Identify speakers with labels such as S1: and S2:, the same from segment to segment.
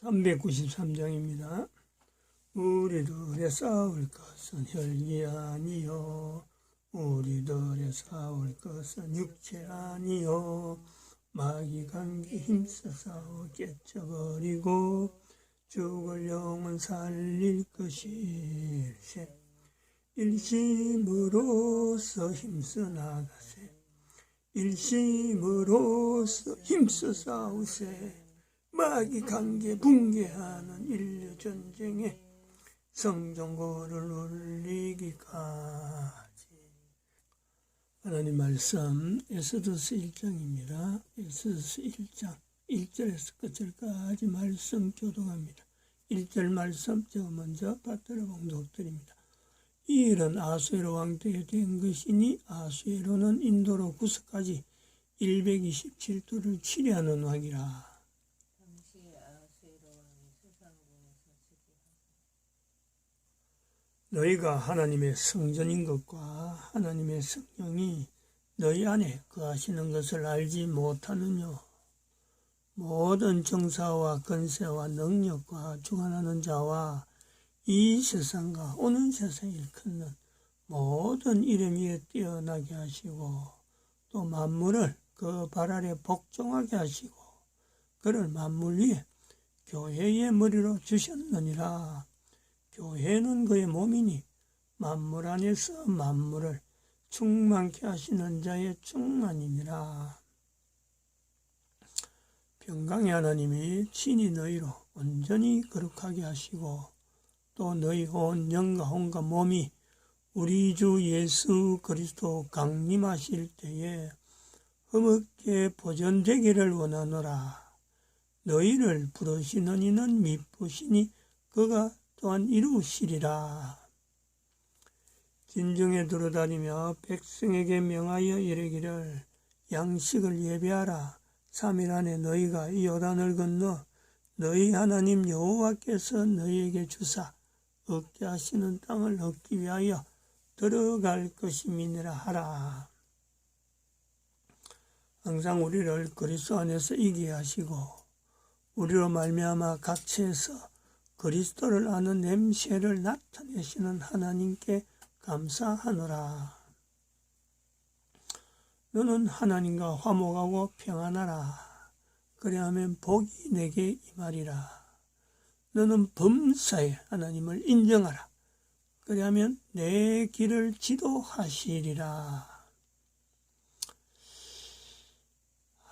S1: 393장입니다. 우리들의 싸울 것은 혈기 아니요 우리들의 싸울 것은 육체 아니요 마귀 관계 힘써 싸워 깨쳐버리고 죽을 영은 살릴 것일세. 일심으로써 힘써 나가세. 일심으로써 힘써 싸우세. 마귀 관계 붕괴하는 인류 전쟁에 성전고를 울리기까지. 하나님 말씀 에스더서 1장입니다. 에스더서 1장 1절에서 끝절까지 말씀 교독합니다. 1절 말씀 제가 먼저 받들어 봉독드립니다. 이 일은 아수에로 왕 때에 된 것이니 아수에로는 인도로 구스까지 127도를 치리하는 왕이라. 너희가 하나님의 성전인 것과 하나님의 성령이 너희 안에 거하시는 것을 알지 못하느뇨. 모든 정사와 권세와 능력과 주관하는 자와 이 세상과 오는 세상을 일컫는 모든 이름 위에 뛰어나게 하시고 또 만물을 그 발 아래 복종하게 하시고 그를 만물 위에 교회의 머리로 주셨느니라. 교회는 그의 몸이니 만물 안에서 만물을 충만케 하시는 자의 충만이니라. 평강의 하나님이 친히 너희로 온전히 거룩하게 하시고 또 너희 온 영과 혼과 몸이 우리 주 예수 그리스도 강림하실 때에 흠없게 보존되기를 원하노라. 너희를 부르시는 이는 미쁘시니 그가 또한 이루시리라. 진중에 두루다니며 백성에게 명하여 이르기를 양식을 예배하라. 3일 안에 너희가 이 요단을 건너 너희 하나님 여호와께서 너희에게 주사 얻게 하시는 땅을 얻기 위하여 들어갈 것임이니라 하라. 항상 우리를 그리스도 안에서 이기게 하시고 우리로 말미암아 각처에서 그리스도를 아는 냄새를 나타내시는 하나님께 감사하노라. 너는 하나님과 화목하고 평안하라. 그리하면 복이 내게 임하리라. 너는 범사에 하나님을 인정하라. 그리하면 내 길을 지도하시리라.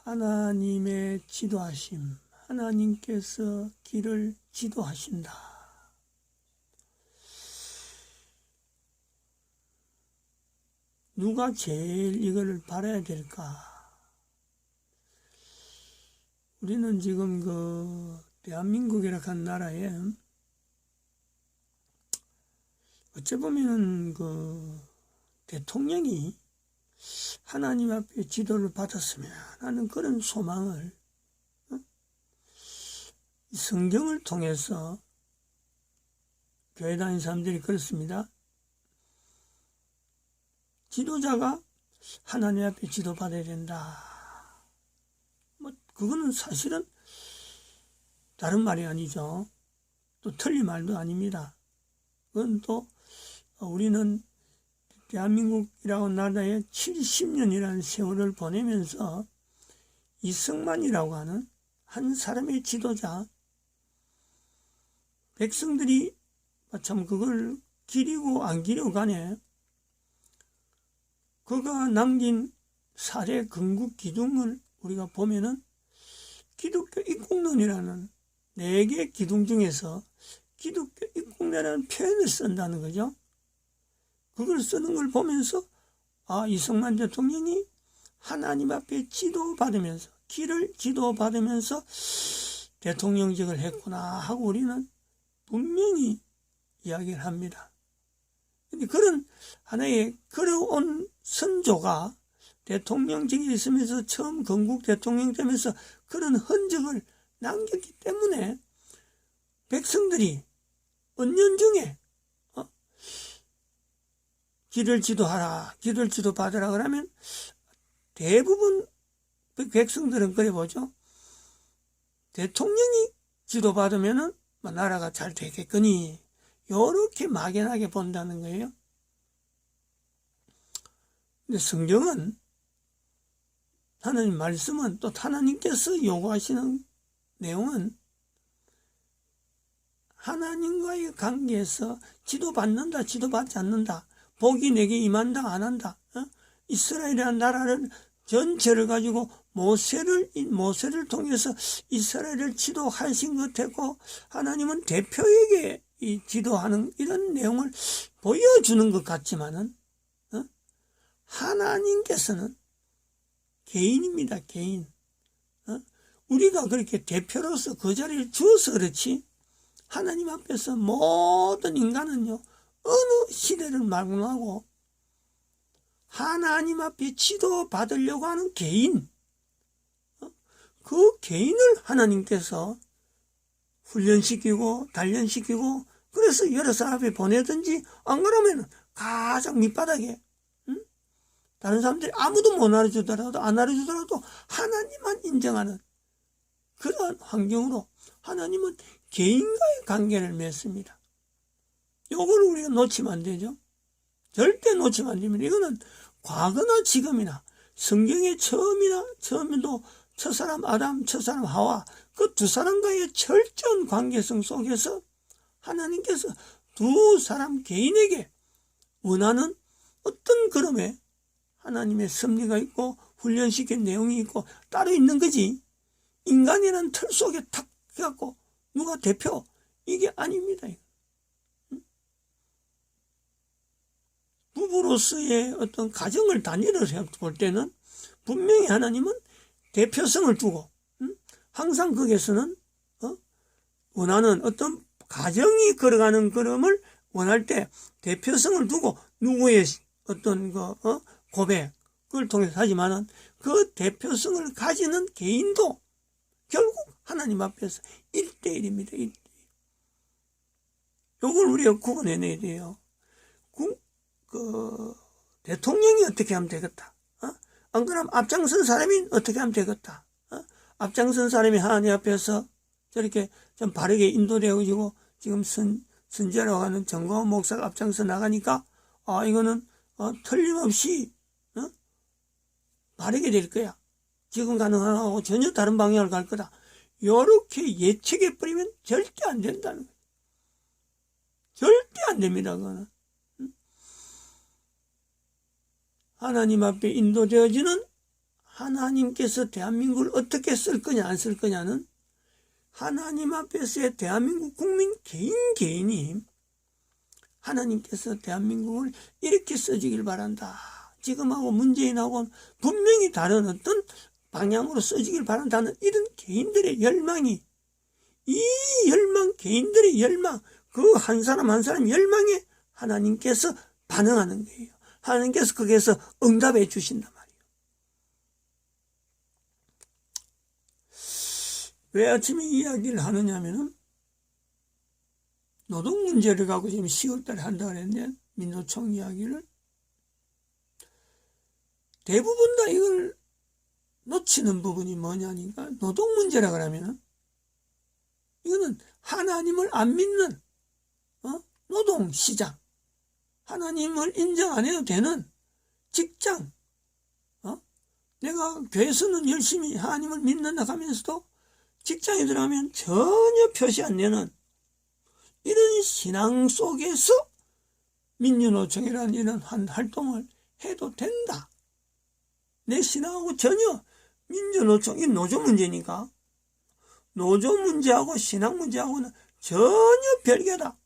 S1: 하나님의 지도하심, 하나님께서 길을 지도하신다. 누가 제일 이거를 바라야 될까? 우리는 지금 대한민국이라 한 나라에 어찌 보면 대통령이 하나님 앞에 지도를 받았으면 하는 그런 소망을 성경을 통해서 교회 다니는 사람들이 그렇습니다. 지도자가 하나님 앞에 지도받아야 된다. 그거는 사실은 다른 말이 아니죠. 또 틀린 말도 아닙니다. 그건 또 우리는 대한민국이라고 나라에 70년이라는 세월을 보내면서 이승만이라고 하는 한 사람의 지도자, 백성들이 참 그걸 기리고 안 기리고 가네. 그가 남긴 사례 근국 기둥을 우리가 보면은 기독교 입국론이라는 4개 기둥 중에서 기독교 입국론이라는 표현을 쓴다는 거죠. 그걸 쓰는 걸 보면서 이승만 대통령이 하나님 앞에 지도받으면서 길을 지도받으면서 대통령직을 했구나 하고 우리는 분명히 이야기를 합니다. 근데 그런 하나의 걸어온 선조가 대통령직에 있으면서 처음 건국 대통령 되면서 그런 흔적을 남겼기 때문에 백성들이 은연중에 길을 지도하라, 길을 지도받으라 그러면 대부분 백성들은 그래 보죠. 대통령이 지도받으면은 나라가 잘 되겠거니 요렇게 막연하게 본다는 거예요. 근데 성경은 하나님 말씀은 또 하나님께서 요구하시는 내용은 하나님과의 관계에서 지도받는다, 지도받지 않는다, 복이 내게 임한다, 안 한다, 이스라엘이라는 나라를 전체를 가지고 모세를 통해서 이스라엘을 지도하신 것 같고 하나님은 대표에게 이 지도하는 이런 내용을 보여주는 것 같지만은 하나님께서는 개인입니다. 개인. 우리가 그렇게 대표로서 그 자리를 주어서 그렇지 하나님 앞에서 모든 인간은요 어느 시대를 말고하고 하나님 앞에 지도받으려고 하는 개인, 그 개인을 하나님께서 훈련시키고 단련시키고 그래서 여러 사람 앞에 보내든지 안 그러면 가장 밑바닥에 다른 사람들이 아무도 못 알아주더라도 안 알아주더라도 하나님만 인정하는 그런 환경으로 하나님은 개인과의 관계를 맺습니다. 요걸 우리가 놓치면 안 되죠. 절대 놓치면 안 됩니다. 이거는 과거나 지금이나 성경의 처음에도 첫사람 아담, 첫사람 하와 그 두 사람과의 철저한 관계성 속에서 하나님께서 두 사람 개인에게 원하는 어떤 그름에 하나님의 섭리가 있고 훈련시킨 내용이 있고 따로 있는 거지 인간이라는 틀 속에 탁 해갖고 누가 대표 이게 아닙니다. 부부로서의 어떤 가정을 단위로 볼 때는 분명히 하나님은 대표성을 두고 항상 거기에서는 원하는 어떤 가정이 걸어가는 걸음을 원할 때 대표성을 두고 누구의 어떤 고백을 통해서 하지만은 그 대표성을 가지는 개인도 결국 하나님 앞에서 1대1입니다. 1대1. 이걸 우리가 구분해내야 돼요. 대통령이 어떻게 하면 되겠다. 안 그러면 앞장선 사람이 어떻게 하면 되겠다. 앞장선 사람이 하나님 앞에서 저렇게 좀 바르게 인도되어지고 지금 선지자라고 하는 정광훈 목사가 앞장서 나가니까 이거는 틀림없이 바르게 될 거야. 지금 가능하고 전혀 다른 방향을 갈 거다. 요렇게 예측해버리면 절대 안 된다는 거예요. 절대 안 됩니다. 그거는. 하나님 앞에 인도되어지는 하나님께서 대한민국을 어떻게 쓸 거냐 안 쓸 거냐는 하나님 앞에서의 대한민국 국민 개인이 하나님께서 대한민국을 이렇게 써주길 바란다. 지금하고 문재인하고는 분명히 다른 어떤 방향으로 써주길 바란다는 이런 개인들의 열망이 이 열망 개인들의 열망 그 한 사람 한 사람 열망에 하나님께서 반응하는 거예요. 하나님께서 거기에서 응답해 주신단 말이에요. 왜 아침에 이야기를 하느냐면은 노동 문제를 갖고 지금 10월달에 한다고 그랬는데 민노총 이야기를 대부분 다 이걸 놓치는 부분이 뭐냐니까 노동 문제라 그러면은 이거는 하나님을 안 믿는 노동시장 하나님을 인정 안 해도 되는 직장 내가 교회에서는 열심히 하나님을 믿는다 하면서도 직장에 들어가면 전혀 표시 안 되는 이런 신앙 속에서 민주노총이라는 이런 활동을 해도 된다. 내 신앙하고 전혀 민주노총, 이 노조 문제니까 노조 문제하고 신앙 문제하고는 전혀 별개다.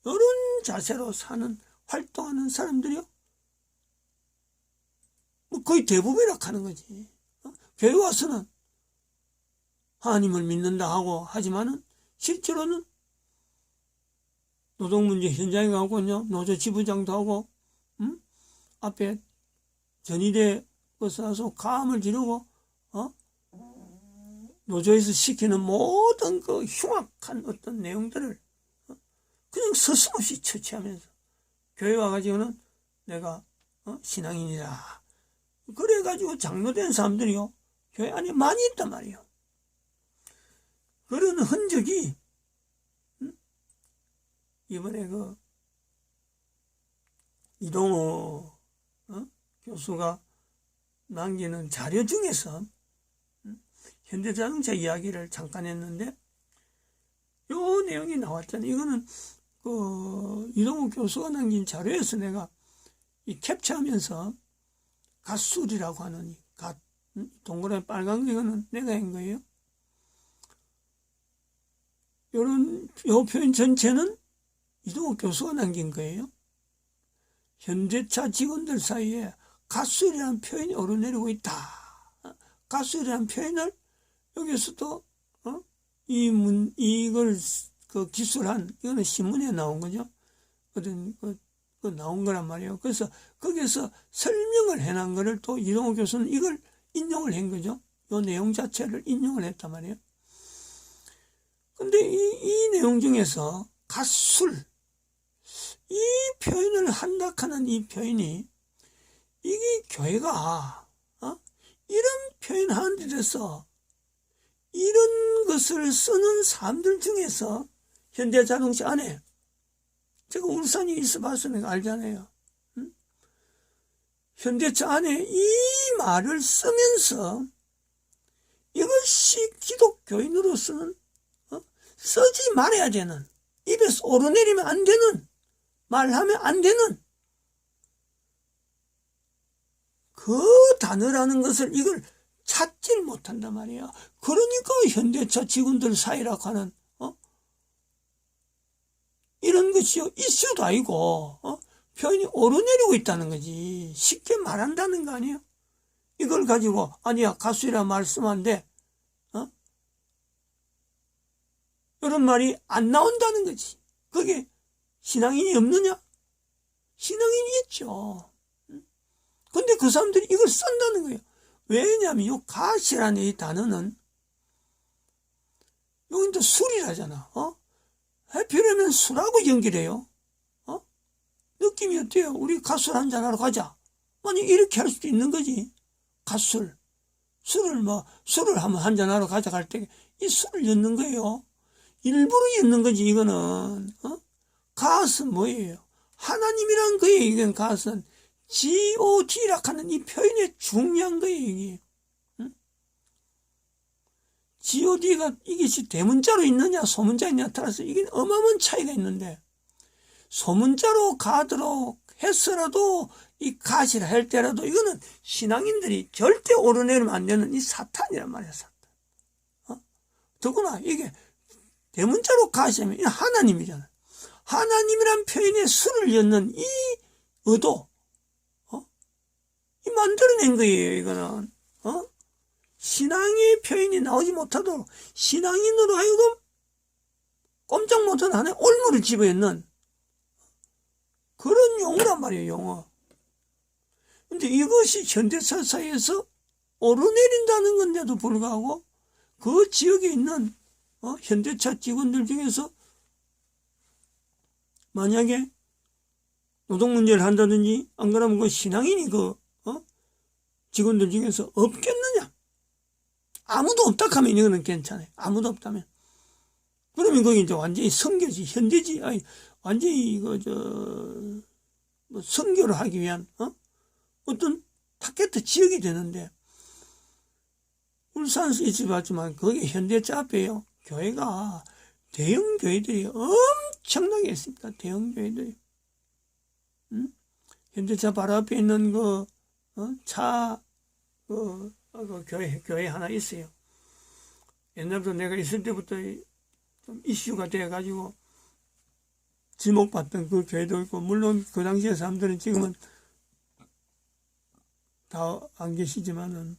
S1: 이런 자세로 사는 활동하는 사람들이요 거의 대부분이라 하는 거지. 교회 와서는 하나님을 믿는다 하고 하지만은 실제로는 노동문제 현장에 가고요 노조 지부장도 하고 앞에 전의대 가서 가함을 지르고 노조에서 시키는 모든 그 흉악한 어떤 내용들을 그냥 서슴없이 처치하면서 교회 와가지고는 내가 신앙인이다. 그래가지고 장로된 사람들이요 교회 안에 많이 있단 말이에요. 그런 흔적이 이번에 그 이동호 교수가 남기는 자료 중에서 현대자동차 이야기를 잠깐 했는데 요 내용이 나왔잖아요. 이거는 그 이동호 교수가 남긴 자료에서 내가 이 캡처하면서 갓술이라고 하는 이 갓, 동그라미 빨간 거 이거는 내가 한 거예요. 요 표현 전체는 이동호 교수가 남긴 거예요. 현대차 직원들 사이에 갓술이라는 표현이 오르내리고 있다. 갓술이라는 표현을 여기서도 이걸 그 기술한 이거는 신문에 나온 거죠. 어떤 그 나온 거란 말이에요. 그래서 거기서 설명을 해놓은 거를 또 이동호 교수는 이걸 인용을 한 거죠. 이 내용 자체를 인용을 했단 말이에요. 근데 이 내용 중에서 갓술 이 표현을 한다 하는 이 표현이 이게 교회가 이런 표현하는 데 대해서 이런 것을 쓰는 사람들 중에서 현대자동차 안에 제가 울산에 있어 봐서 내가 알잖아요. 현대차 안에 이 말을 쓰면서 이것이 기독교인으로서는 쓰지 말아야 되는 입에서 오르내리면 안 되는 말하면 안 되는 그 단어라는 것을 이걸 찾질 못한단 말이야. 그러니까 현대차 직원들 사이라고 하는 이런 것이 이슈도 아니고 표현이 오르내리고 있다는 거지. 쉽게 말한다는 거 아니에요. 이걸 가지고 아니야 가수이라 말씀 안 돼. 이런 말이 안 나온다는 거지. 그게 신앙인이 없느냐? 신앙인이 있죠. 근데 그 사람들이 이걸 쓴다는 거예요. 왜냐하면 이 가시라는 이 단어는 여기도 술이라잖아. 해피라면 술하고 연결해요. 느낌이 어때요? 우리 갓술 한잔 하러 가자. 만약 이렇게 할 수도 있는 거지. 갓술. 술을 한번 한잔 하러 가자 갈 때 이 술을 넣는 거예요. 일부러 넣는 거지, 이거는. 갓은 뭐예요? 하나님이란 거예요, 이건 갓은. God라 하는 이 표현이 중요한 거예요, 이게. God가 이것이 대문자로 있느냐, 소문자에 나타나서 이게 어마어마한 차이가 있는데, 소문자로 가도록 했어라도, 이 갓이라 할 때라도, 이거는 신앙인들이 절대 오르내리면 안 되는 이 사탄이란 말이야, 사탄. 더구나, 이게 대문자로 갓이면 하나님이잖아. 하나님이란 표현에 술을 엮는 이 의도, 이 만들어낸 거예요, 이거는. 신앙의 표현이 나오지 못하도록 신앙인으로 하여금 꼼짝 못한 하나의 올무를 집어넣는 그런 용어란 말이에요, 용어. 근데 이것이 현대사 사회에서 오르내린다는 건데도 불구하고 그 지역에 있는 현대차 직원들 중에서 만약에 노동 문제를 한다든지 안 그러면 그 신앙인이 그 직원들 중에서 없겠느냐? 아무도 없다 하면 이거는 괜찮아요. 아무도 없다면. 그러면 거기 이제 완전히 선교지, 현대지, 아니, 완전히 이거, 뭐 선교를 하기 위한, 어떤 타겟 지역이 되는데, 울산에서 있지 봤지만, 거기 현대차 앞에요. 교회가, 대형 교회들이 엄청나게 있습니다. 대형 교회들이. 현대차 바로 앞에 있는 교회 하나 있어요. 옛날부터 내가 있을 때부터 좀 이슈가 돼가지고 지목받던 그 교회도 있고, 물론 그 당시에 사람들은 지금은 다 안 계시지만은,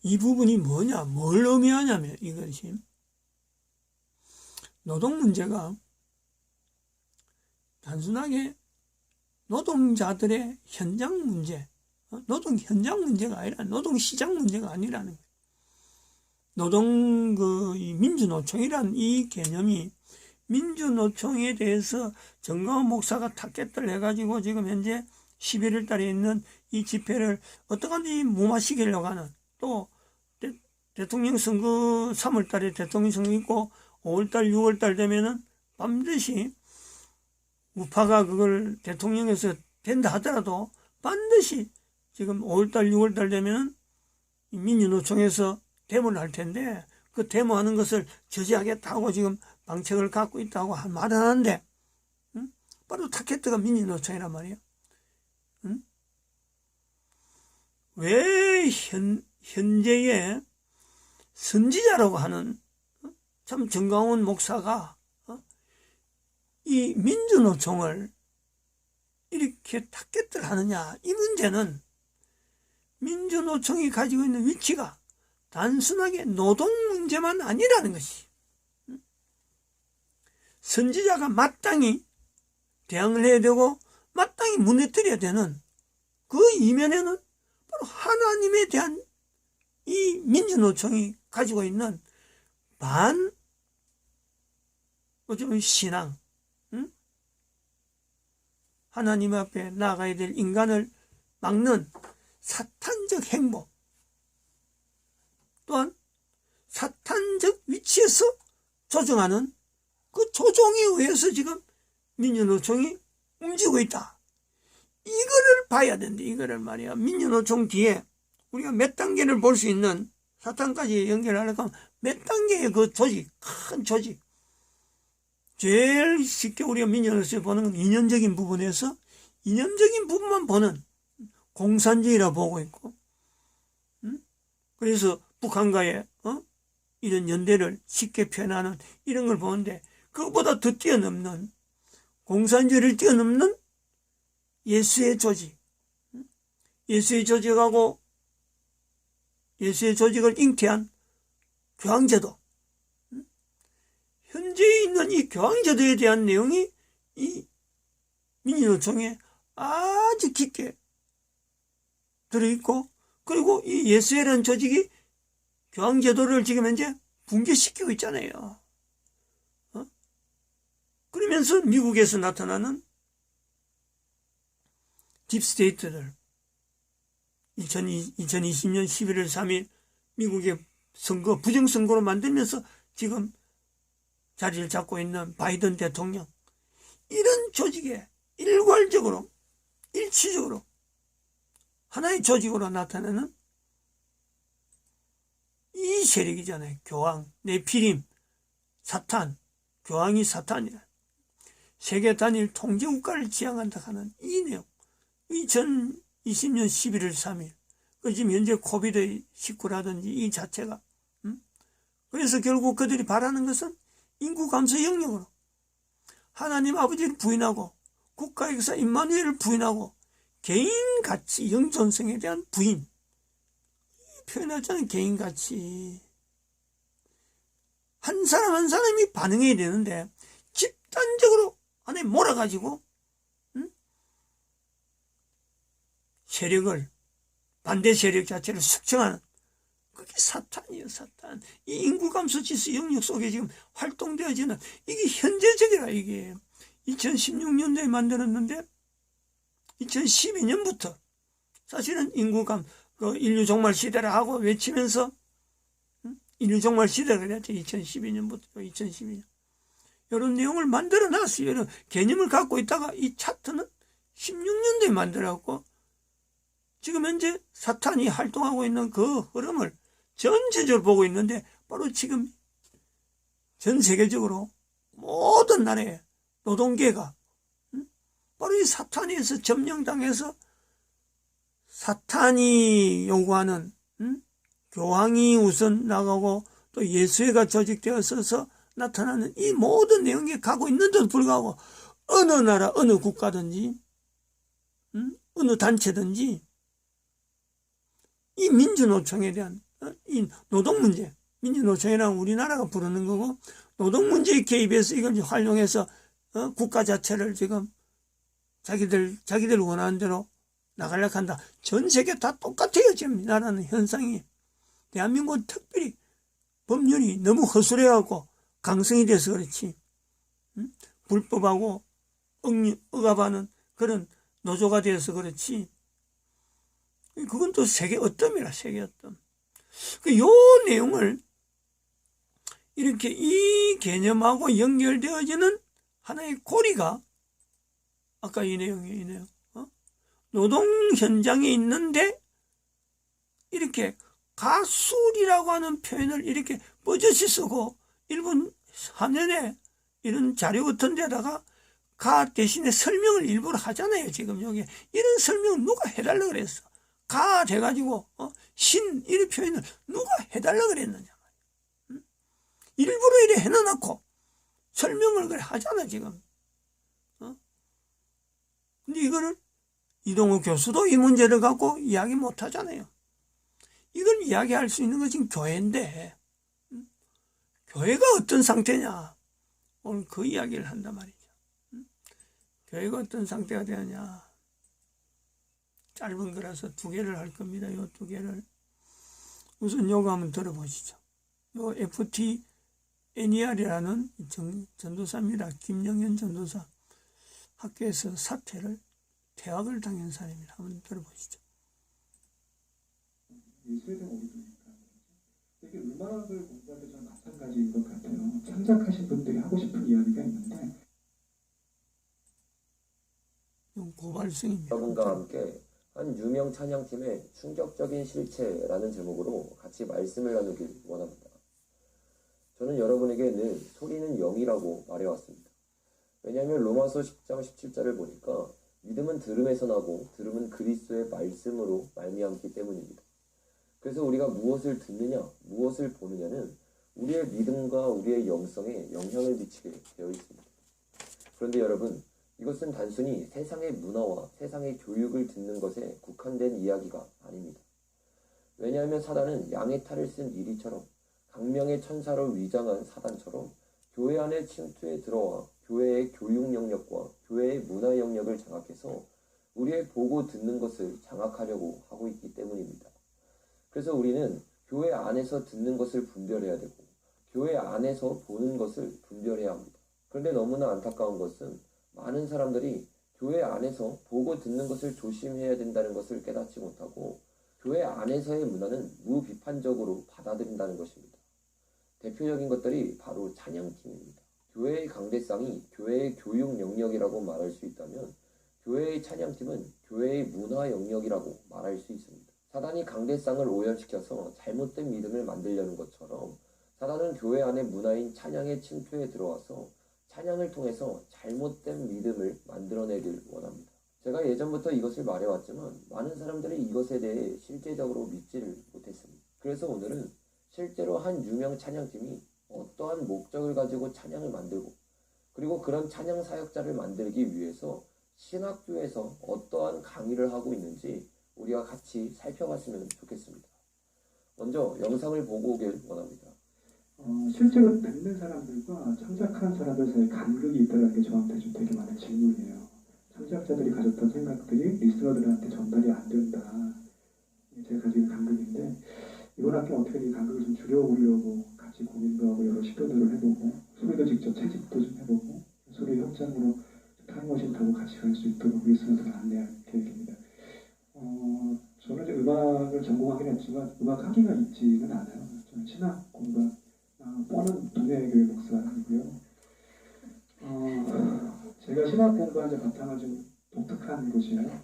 S1: 이 부분이 뭐냐, 뭘 의미하냐면, 이것이, 노동 문제가 단순하게 노동자들의 현장 문제, 노동 현장 문제가 아니라 노동 시장 문제가 아니라는 거예요. 노동 이 민주노총이라는 이 개념이 민주노총에 대해서 정광훈 목사가 타겟을 해가지고 지금 현재 11월 달에 있는 이 집회를 어떡하든지 무마시키려고 하는, 또 대통령 선거 3월 달에 대통령 선거 있고 5월 달, 6월 달 되면은 반드시 우파가 그걸 대통령에서 된다 하더라도 반드시 지금 5월 달, 6월 달 되면은 민주노총에서 데모를 할 텐데 그 데모하는 것을 저지하겠다고 지금 방책을 갖고 있다고 말을 하는데 바로 타겟트가 민주노총이란 말이에요. 왜 현재의 선지자라고 하는 참 정광훈 목사가 이 민주노총을 이렇게 타겟트를 하느냐. 이 문제는 민주노총이 가지고 있는 위치가 단순하게 노동 문제만 아니라는 것이, 선지자가 마땅히 대응을 해야 되고 마땅히 무너뜨려야 되는 그 이면에는 바로 하나님에 대한 이 민주노총이 가지고 있는 어쩌면 신앙, 하나님 앞에 나가야 될 인간을 막는 사탄적 행보, 또한 사탄적 위치에서 조종하는 그 조종에 의해서 지금 민주노총이 움직이고 있다. 이거를 봐야 된다. 이거를 말이야. 민주노총 뒤에 우리가 몇 단계를 볼 수 있는, 사탄까지 연결하려고 하면 몇 단계의 그 조직, 큰 조직. 제일 쉽게 우리가 민주노총에서 보는 건 이념적인 부분에서 이념적인 부분만 보는 공산주의라 보고 있고, 그래서 북한과의 이런 연대를 쉽게 표현하는 이런 걸 보는데, 그것보다 더 뛰어넘는, 공산주의를 뛰어넘는 예수의 조직, 예수의 조직하고 예수의 조직을 잉태한 교황제도, 현재 있는 이 교황제도에 대한 내용이 이 민주노총에 아주 깊게 들어있고, 그리고 이 예수회라는 조직이 교황제도를 지금 현재 붕괴시키고 있잖아요. 그러면서 미국에서 나타나는 딥스테이트들, 2020년 11월 3일 미국의 선거, 부정선거로 만들면서 지금 자리를 잡고 있는 바이든 대통령, 이런 조직에 일괄적으로, 일치적으로 하나의 조직으로 나타나는 이 세력이잖아요. 교황, 네피림, 사탄, 교황이 사탄이라. 세계 단일 통제국가를 지향한다 하는 이 내용. 2020년 11월 3일. 그 지금 현재 코비드19라든지 이 자체가. 그래서 결국 그들이 바라는 것은 인구 감소 영역으로 하나님 아버지를 부인하고 국가 역사 임마누엘을 부인하고 개인 가치, 영존성에 대한 부인. 표현하자면 개인 가치. 한 사람 한 사람이 반응해야 되는데 집단적으로 안에 몰아가지고 세력을, 반대 세력 자체를 숙청하는, 그게 사탄이에요. 사탄. 이 인구 감소 지수 영역 속에 지금 활동되어지는, 이게 현재적이라. 이게 2016년도에 만들었는데 2012년부터 사실은 인구감, 인류 종말 시대라 하고 외치면서 인류 종말 시대가 그랬죠. 2012년부터 2012년 이런 내용을 만들어 놨어요. 이런 개념을 갖고 있다가 이 차트는 16년도에 만들었고, 지금 현재 사탄이 활동하고 있는 그 흐름을 전체적으로 보고 있는데, 바로 지금 전 세계적으로 모든 나라의 노동계가 바로 이 사탄에서 점령당해서 사탄이 요구하는 교황이 우선 나가고 또 예수회가 조직되어서 나타나는 이 모든 내용이 가고 있는데도 불구하고 어느 나라, 어느 국가든지 어느 단체든지 이 민주노총에 대한 이 노동문제, 민주노총이라는 우리나라가 부르는 거고, 노동문제에 개입해서 이걸 활용해서 국가 자체를 지금 자기들 원하는 대로 나가려고 한다. 전 세계 다 똑같아요. 지금 이 나라는 현상이. 대한민국은 특별히 법률이 너무 허술해갖고 강성이 돼서 그렇지. 불법하고 억압하는 그런 노조가 되어서 그렇지. 그건 또 세계 어뜸이라, 세계 어뜸. 요 내용을 이렇게 이 개념하고 연결되어지는 하나의 고리가 아까 이 내용이에요. 이 내용. 노동 현장에 있는데 이렇게 가술이라고 하는 표현을 이렇게 버젓이 쓰고 일본 화면에 이런 자료 같은 데다가 가 대신에 설명을 일부러 하잖아요. 지금 여기 이런 설명을 누가 해달라 그랬어? 가 돼가지고 신 이런 표현을 누가 해달라 그랬느냐. 일부러 이래 해놔놓고 설명을 그래 하잖아 지금. 근데 이거를 이동우 교수도 이 문제를 갖고 이야기 못 하잖아요. 이걸 이야기할 수 있는 것이 교회인데 교회가 어떤 상태냐 오늘 그 이야기를 한단 말이죠. 교회가 어떤 상태가 되느냐. 짧은 거라서 두 개를 할 겁니다. 요 두 개를 우선 요거 한번 들어보시죠. 요 FT-NER이라는 전도사입니다. 김영현 전도사. 학교에서 사퇴를 퇴학을 당한 사람입니다. 한번 들어보시죠.
S2: 예술에 오리니까 이게 음악을 공부할 때 저는 마찬가지인 것 같아요. 창작하신 분들이 하고 싶은 이야기가 있는데
S1: 고발성입니다.
S3: 여러분과 함께 한 유명 찬양팀의 충격적인 실체라는 제목으로 같이 말씀을 나누길 원합니다. 저는 여러분에게 늘 소리는 영이라고 말해왔습니다. 왜냐하면 로마서 10장 17절을 보니까 믿음은 들음에서 나고 들음은 그리스도의 말씀으로 말미암기 때문입니다. 그래서 우리가 무엇을 듣느냐, 무엇을 보느냐는 우리의 믿음과 우리의 영성에 영향을 미치게 되어 있습니다. 그런데 여러분, 이것은 단순히 세상의 문화와 세상의 교육을 듣는 것에 국한된 이야기가 아닙니다. 왜냐하면 사단은 양의 탈을 쓴 이리처럼 강명의 천사로 위장한 사단처럼 교회 안에 침투해 들어와 교회의 교육 영역과 교회의 문화 영역을 장악해서 우리의 보고 듣는 것을 장악하려고 하고 있기 때문입니다. 그래서 우리는 교회 안에서 듣는 것을 분별해야 되고 교회 안에서 보는 것을 분별해야 합니다. 그런데 너무나 안타까운 것은 많은 사람들이 교회 안에서 보고 듣는 것을 조심해야 된다는 것을 깨닫지 못하고 교회 안에서의 문화는 무비판적으로 받아들인다는 것입니다. 대표적인 것들이 바로 찬양팀입니다. 교회의 강대상이 교회의 교육 영역이라고 말할 수 있다면 교회의 찬양팀은 교회의 문화 영역이라고 말할 수 있습니다. 사단이 강대상을 오염시켜서 잘못된 믿음을 만들려는 것처럼 사단은 교회 안의 문화인 찬양의 침투에 들어와서 찬양을 통해서 잘못된 믿음을 만들어내길 원합니다. 제가 예전부터 이것을 말해왔지만 많은 사람들이 이것에 대해 실제적으로 믿지를 못했습니다. 그래서 오늘은 실제로 한 유명 찬양팀이 어떠한 목적을 가지고 찬양을 만들고 그리고 그런 찬양 사역자를 만들기 위해서 신학교에서 어떠한 강의를 하고 있는지 우리가 같이 살펴봤으면 좋겠습니다. 먼저 영상을 보고 오길 원합니다.
S2: 실제로 듣는 사람들과 창작하는 사람들 사이에 간극이 있다는 게 저한테 좀 되게 많은 질문이에요. 창작자들이 가졌던 생각들이 리스너들한테 전달이 안 된다. 제가 가진 간극인데 이번 학기 어떻게 이 간극을 좀 줄여보려고 같이 고민도 하고 여러 시도들을 해보고 소리도 직접 채집도 좀 해보고 소리 현장으로 타임머신 타고 같이 갈 수 있도록 리스너들을 안내할 계획입니다. 저는 이제 음악을 전공하긴 했지만 음악 학위가 있지는 않아요. 저는 신학 공부 뻔한 동네교회 목사이고요. 제가 신학 공부한 지 바탕은 좀 독특한 곳이에요.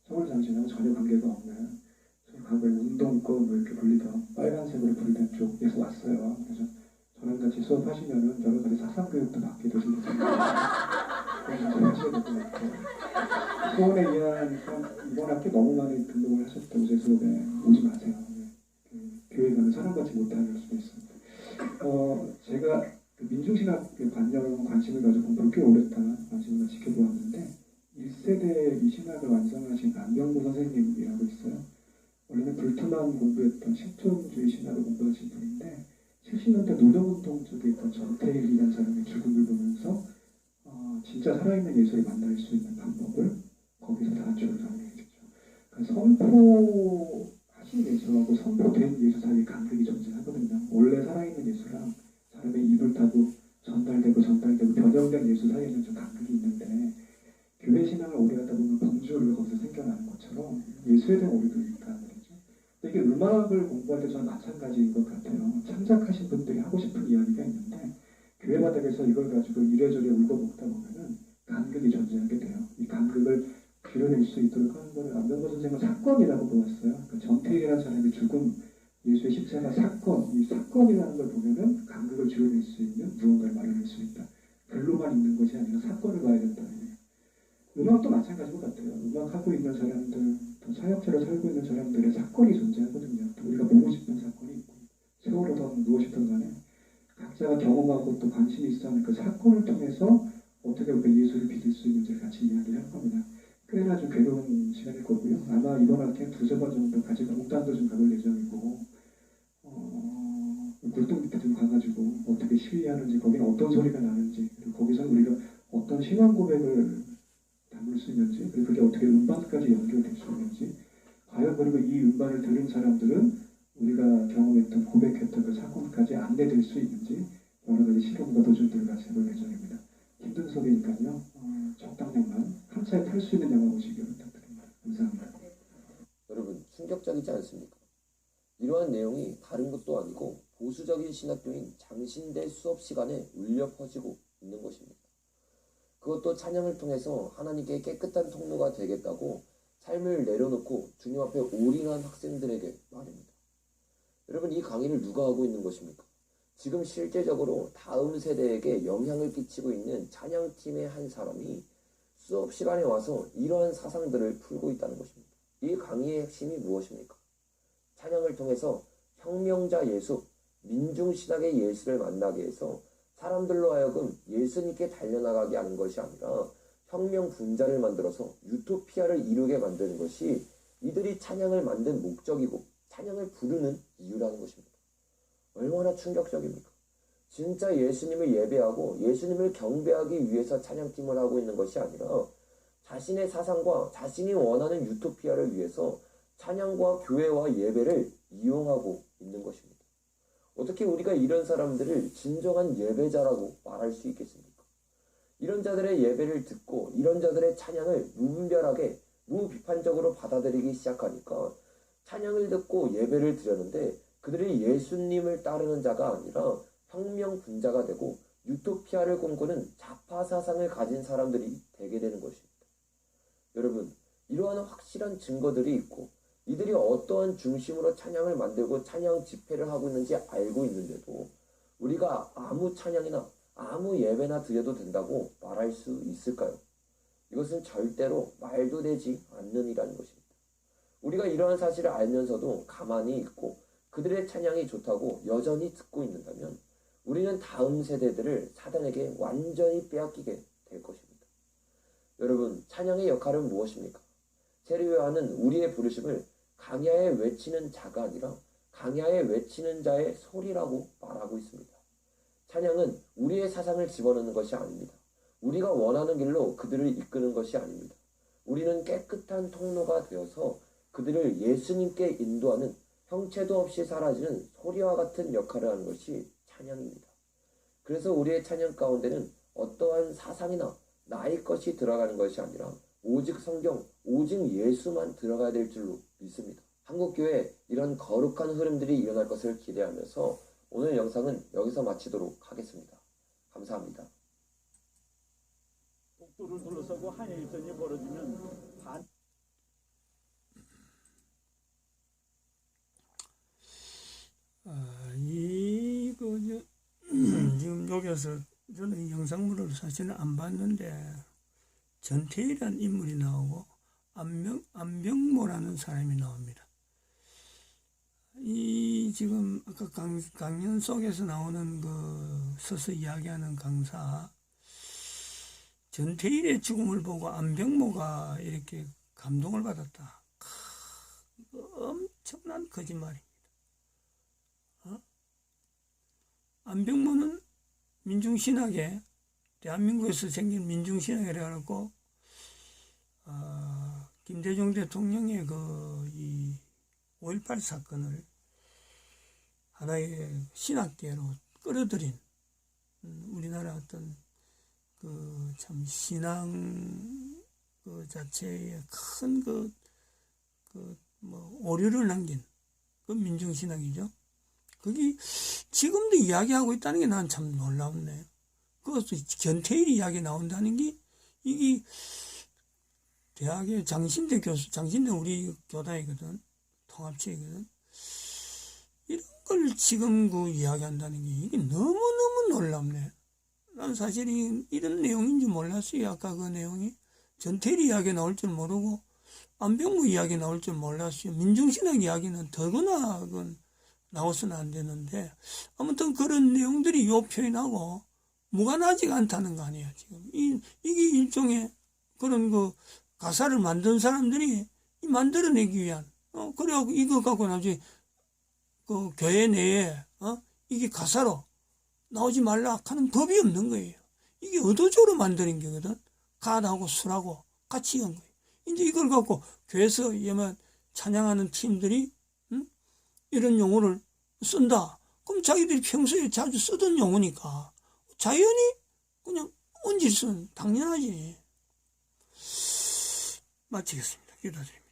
S2: 서울 장신하고 전혀 관계가 없는 과거에 운동권 뭐 이렇게 불리던 빨간색으로 불리던 쪽에서 왔어요. 그래서 저랑 같이 수업하시면은 여러 가지 사상교육도 받게 되시는 그래서 하셔야 될 것 같아요. 수원에 이해하니까 이번 학기 너무 많이 등록을 하셨다고 제 수업에 오지 마세요. 교회 가면 사람같이 못하는 수도 있습니다. 제가 민중신학 관련 관심을 가지고 공부를 꽤 오랫동안 관심을 지켜보았는데 1세대 이 신학을 완성하신 안병무 선생님이라고 있어요. 원래는 불투만 공부했던 실존주의 신학을 공부하신 분인데 70년대 노동운동 쪽에 있던 전태일이라는 사람의 죽음을 보면서 진짜 살아있는 예술을 만날 수 있는 방법을 거기서 단추를 정리했죠. 그러니까 선포하신 예술하고 선포된 예술 사이에 간극이 존재하거든요. 원래 살아있는 예술랑 사람의 입을 타고 전달되고 변형된 예술 사이에는 좀 간극이 있는데 교회 신앙을 오래 하다 보면 범주를 거기서 생겨나는 것처럼 예술에 대한 오류도 있다는 거죠. 근데 이게 음악을 공부할 때 저는 마찬가지로 그분들이 하고 싶은 이야기가 있는데 교회 바닥에서 이걸 가지고 이래저래 울고 먹다 보면은 간극이 존재하게 돼요. 이 간극을 줄여낼 수 있도록 하는 것을 안병거 선생은 사건이라고 보았어요. 그러니까 전태일이라는 사람의 죽음, 예수의 십자가 사건, 이 사건이라는 걸 보면은 간극을 줄여낼 수 있는 무언가를 마련할 수 있다. 글로만 있는 것이 아니라 사건을 봐야 된다는 얘기예요. 음악도 마찬가지인 것 같아요. 음악하고 있는 사람들, 또 사역자로 살고 있는 사람들의 사건이 존재하거든요. 또 우리가 보고 싶은 사건이 있고, 세월호든 무엇이든 간에 각자가 경험하고 또 관심이 있어 하는 그 사건을 통해서 어떻게 우리가 예수를 믿을 수 있는지 같이 이야기할 겁니다. 꽤나 좀 괴로운 시간일 거고요. 아마 이번 학기에 두세 번 정도 가지고 목단도 좀 가볼 예정이고, 굴뚝 밑에 좀 가가지고 어떻게 시위하는지, 거기는 어떤 소리가 나는지, 그리고 거기서 우리가 어떤 신앙 고백을 담을 수 있는지, 그리고 그게 어떻게 음반까지 연결될 수 있는지, 과연 그리고 이 음반을 들은 사람들은 우리가 경험했던, 고백했던 그 사건까지 안내될 수 있는지 여러 가지 실험과 도전들을 같이 해볼 예정입니다. 힘든 소리니까요. 적당량만 한 차에 탈 수 있는 영화 보시길 부탁드립니다. 감사합니다.
S3: 여러분, 충격적이지 않습니까? 이러한 내용이 다른 것도 아니고 보수적인 신학교인 장신대 수업 시간에 울려 퍼지고 있는 것입니다. 그것도 찬양을 통해서 하나님께 깨끗한 통로가 되겠다고 삶을 내려놓고 주님 앞에 올인한 학생들에게 말입니다. 여러분, 이 강의를 누가 하고 있는 것입니까? 지금 실제적으로 다음 세대에게 영향을 끼치고 있는 찬양팀의 한 사람이 수업 시간에 와서 이러한 사상들을 풀고 있다는 것입니다. 이 강의의 핵심이 무엇입니까? 찬양을 통해서 혁명자 예수, 민중신학의 예수를 만나게 해서 사람들로 하여금 예수님께 달려나가게 하는 것이 아니라 혁명 분자를 만들어서 유토피아를 이루게 만드는 것이 이들이 찬양을 만든 목적이고 찬양을 부르는 이유라는 것입니다. 얼마나 충격적입니까? 진짜 예수님을 예배하고 예수님을 경배하기 위해서 찬양팀을 하고 있는 것이 아니라 자신의 사상과 자신이 원하는 유토피아를 위해서 찬양과 교회와 예배를 이용하고 있는 것입니다. 어떻게 우리가 이런 사람들을 진정한 예배자라고 말할 수 있겠습니까? 이런 자들의 예배를 듣고 이런 자들의 찬양을 무분별하게 무비판적으로 받아들이기 시작하니까 찬양을 듣고 예배를 드렸는데 그들이 예수님을 따르는 자가 아니라 혁명 분자가 되고 유토피아를 꿈꾸는 좌파 사상을 가진 사람들이 되게 되는 것입니다. 여러분, 이러한 확실한 증거들이 있고 이들이 어떠한 중심으로 찬양을 만들고 찬양 집회를 하고 있는지 알고 있는데도 우리가 아무 찬양이나 아무 예배나 드려도 된다고 말할 수 있을까요? 이것은 절대로 말도 되지 않는 일이라는 것입니다. 우리가 이러한 사실을 알면서도 가만히 있고 그들의 찬양이 좋다고 여전히 듣고 있는다면 우리는 다음 세대들을 사단에게 완전히 빼앗기게 될 것입니다. 여러분, 찬양의 역할은 무엇입니까? 세례요한은 우리의 부르심을 강야에 외치는 자가 아니라 강야에 외치는 자의 소리라고 말하고 있습니다. 찬양은 우리의 사상을 집어넣는 것이 아닙니다. 우리가 원하는 길로 그들을 이끄는 것이 아닙니다. 우리는 깨끗한 통로가 되어서 그들을 예수님께 인도하는 형체도 없이 사라지는 소리와 같은 역할을 하는 것이 찬양입니다. 그래서 우리의 찬양 가운데는 어떠한 사상이나 나의 것이 들어가는 것이 아니라 오직 성경, 오직 예수만 들어가야 될 줄로 믿습니다. 한국교회에 이런 거룩한 흐름들이 일어날 것을 기대하면서 오늘 영상은 여기서 마치도록 하겠습니다. 감사합니다.
S4: 복도를 둘러싸고 한일전이 벌어지면 반
S1: 지금 여기서 저는 이 영상물을 사실은 안 봤는데 전태일이라는 인물이 나오고 안병모라는 사람이 나옵니다. 이 지금 아까 강연 속에서 나오는 그 서서 이야기하는 강사 전태일의 죽음을 보고 안병모가 이렇게 감동을 받았다. 엄청난 거짓말입니다. 안병모는 민중신학에 대한민국에서 생긴 민중신학에 그래갖고 김대중 대통령의 이 5.18 사건을 하나의 신학계로 끌어들인 우리나라 어떤 그 참 신앙 그 자체의 큰 오류를 남긴 그 민중신학이죠. 그게 지금도 이야기하고 있다는 게 난 참 놀랍네요. 그것도 gen태일이 이야기 나온다는 게 이게 대학의 장신대 교수, 장신대 우리 교다이거든. 통합체이거든. 이런 걸 지금 그 이야기한다는 게 이게 너무너무 놀랍네. 난 사실 이런 내용인지 몰랐어요. 아까 그 내용이. 전태일 이야기 나올 줄 모르고 안병무 이야기 나올 줄 몰랐어요. 민중신학 이야기는 더구나 그건 나와서는 안 되는데 아무튼 그런 내용들이 요 표현하고 무관하지가 않다는 거 아니에요. 지금 이게 일종의 그런 그 가사를 만든 사람들이 만들어내기 위한 그래갖고 이거 갖고 나중에 그 교회 내에 이게 가사로 나오지 말라 하는 법이 없는 거예요. 이게 의도적으로 만드는 거거든. 간하고 술하고 같이 한 거예요. 이제 이걸 갖고 교회에서 얘만 찬양하는 팀들이 이런 용어를 쓴다. 그럼 자기들이 평소에 자주 쓰던 용어니까 자연히 그냥 얹을 수는 당연하지. 마치겠습니다. 기도드립니다.